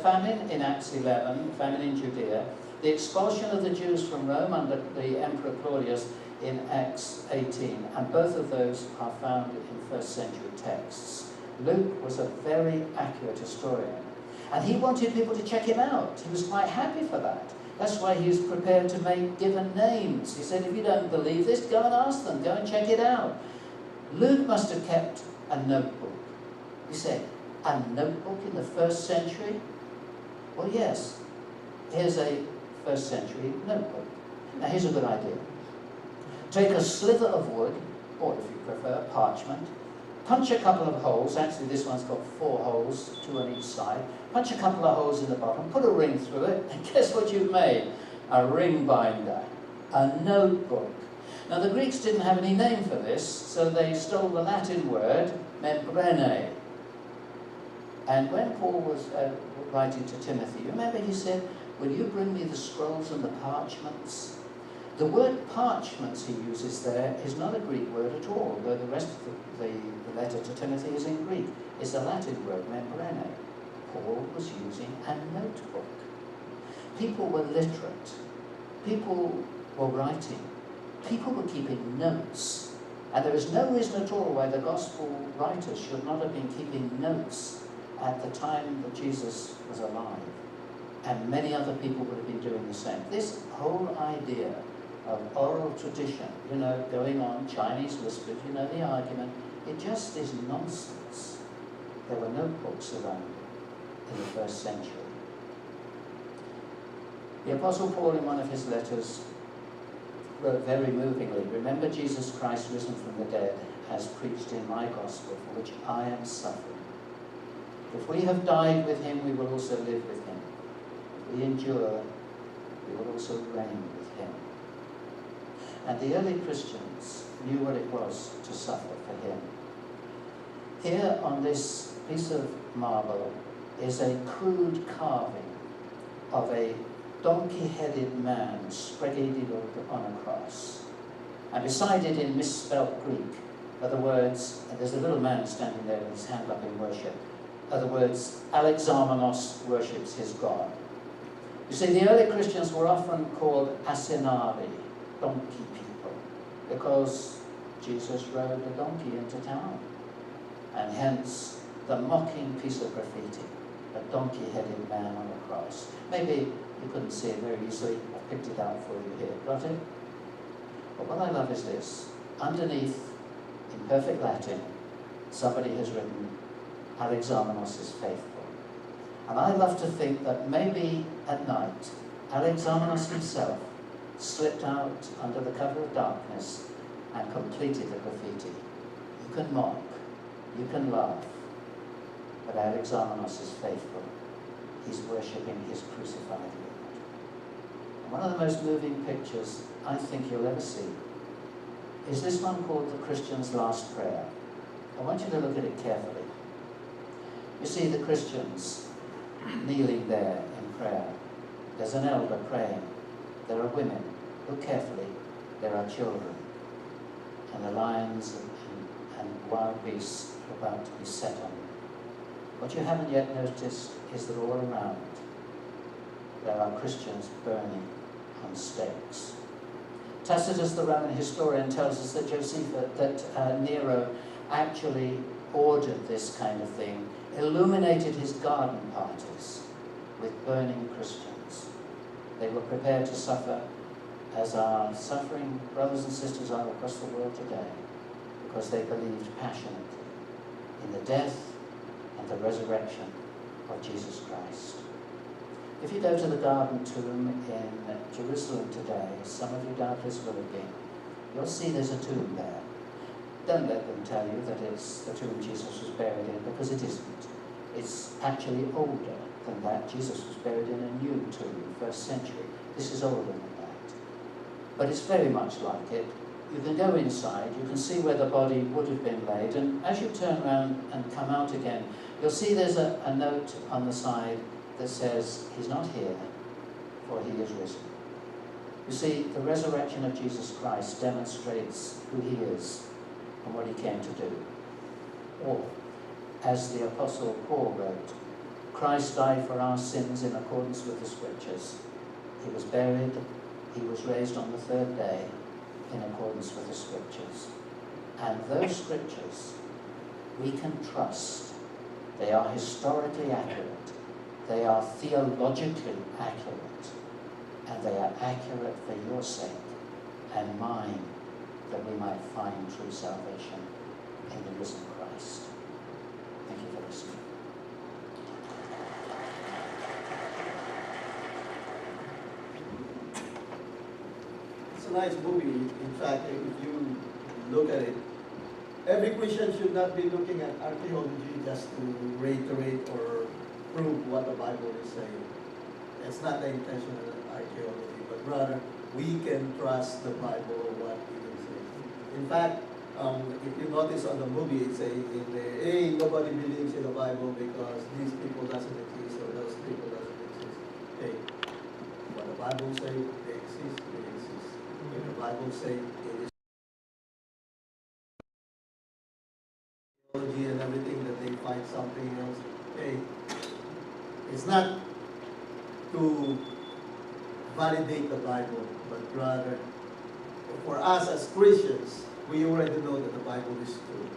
famine in Acts 11, famine in Judea, the expulsion of the Jews from Rome under the Emperor Claudius in Acts 18, and both of those are found in first century texts. Luke was a very accurate historian, and he wanted people to check him out. He was quite happy for that. That's why he was prepared to make given names. He said, if you don't believe this, go and ask them, go and check it out. Luke must have kept a notebook. You say, a notebook in the first century? Well, yes. Here's a first century notebook. Now, here's a good idea. Take a sliver of wood, or if you prefer, parchment, punch a couple of holes. Actually, this one's got 4 holes, 2 on each side. Punch a couple of holes in the bottom, put a ring through it, and guess what you've made? A ring binder, a notebook. Now, the Greeks didn't have any name for this, so they stole the Latin word, membrane. And when Paul was writing to Timothy, you remember he said, will you bring me the scrolls and the parchments? The word parchments he uses there is not a Greek word at all, though the rest of the letter to Timothy is in Greek. It's a Latin word, membrane. Paul was using a notebook. People were literate. People were writing. People were keeping notes. And there is no reason at all why the gospel writers should not have been keeping notes at the time that Jesus was alive. And many other people would have been doing the same. This whole idea of oral tradition, going on, Chinese whispers, the argument, it just is nonsense. There were notebooks around in the first century. The Apostle Paul, in one of his letters, wrote very movingly, remember Jesus Christ risen from the dead, as preached in my gospel, for which I am suffering. If we have died with him, we will also live with him. If we endure, we will also reign with him. And the early Christians knew what it was to suffer for him. Here on this piece of marble is a crude carving of a donkey-headed man spread-eagled on a cross. And beside it, in misspelled Greek, are the words, and there's a little man standing there with his hand up in worship, are the words, Alexamenos worships his God. You see, the early Christians were often called Asinari, donkey people, because Jesus rode a donkey into town. And hence the mocking piece of graffiti, a donkey-headed man on a cross. Maybe you couldn't see it very easily. I picked it out for you here. Got it? But what I love is this. Underneath, in perfect Latin, somebody has written, Alexamenos is faithful. And I love to think that maybe at night, Alexamenos himself slipped out under the cover of darkness and completed the graffiti. You can mock, you can laugh, but Alexamenos is faithful. He's worshipping his crucified Lord. And one of the most moving pictures I think you'll ever see is this one called The Christian's Last Prayer. I want you to look at it carefully. You see the Christians kneeling there in prayer. There's an elder praying. There are women. Look carefully. There are children. And the lions and wild beasts are about to be set on them. What you haven't yet noticed is that all around there are Christians burning on stakes. Tacitus, the Roman historian, tells us that Nero actually ordered this kind of thing, illuminated his garden parties with burning Christians. They were prepared to suffer as our suffering brothers and sisters are across the world today, because they believed passionately in the death and the resurrection of Jesus Christ. If you go to the Garden Tomb in Jerusalem today, some of you doubtless will have been, you'll see there's a tomb there. Don't let them tell you that it's the tomb Jesus was buried in, because it isn't. It's actually older than that. Jesus was buried in a new tomb, first century. This is older than that. But it's very much like it. You can go inside, you can see where the body would have been laid, and as you turn around and come out again, you'll see there's a note on the side that says, he's not here, for he is risen. You see, the resurrection of Jesus Christ demonstrates who he is and what he came to do. Or, as the Apostle Paul wrote, Christ died for our sins in accordance with the Scriptures. He was buried, he was raised on the third day in accordance with the Scriptures. And those Scriptures we can trust. They are historically accurate. They are theologically accurate. And they are accurate for your sake and mine, that we might find true salvation in the risen Christ. Thank you for listening. It's a nice movie. In fact, if you look at it, every Christian should not be looking at archaeology just to reiterate or prove what the Bible is saying. It's not the intention of archaeology, but rather we can trust the Bible or what it is saying. In fact, if you notice on the movie, it's saying in there, hey, nobody believes in the Bible because these people doesn't exist or those people doesn't exist. Hey, what the Bible says, they exist, they exist. If the Bible says it is and everything, that they find something else. Hey, it's not to validate the Bible, but rather for us as Christians, we already know that the Bible is true.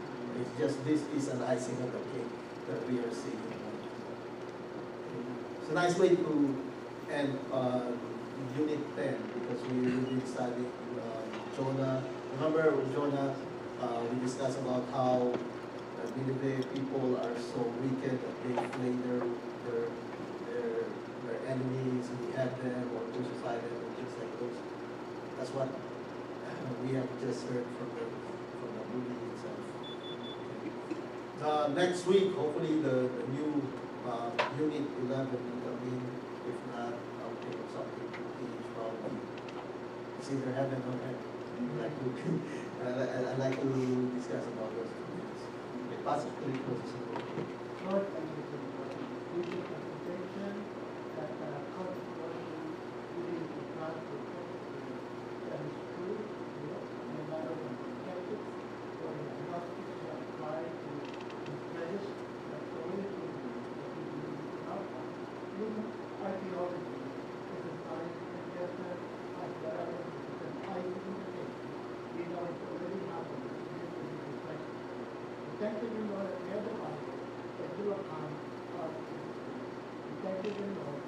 It's just this is an icing on the cake that we are seeing. It's a nice way to end Unit 10, because we will be studying Jonah. Remember with Jonah, we discussed about how Nineveh people are so wicked that they slay their enemies, behead them, or crucify them, or things like those. That's what we have just heard from the movie itself. Next week, hopefully the new Unit 11 will come in. If not, I'll think of something to teach probably. It's either heaven or hell. I like to discuss about those two things. It possibly closes the book. Lord, thank you for the presentation that consequently giving to God the that is true, no matter the skeptics or the agnostics that apply to his place, that's the only thing that we believe in our heart. Even archaeology is a scientific method, like whatever, it's an thank you, Lord, and we have the Bible that you will come out. We thank you, Lord.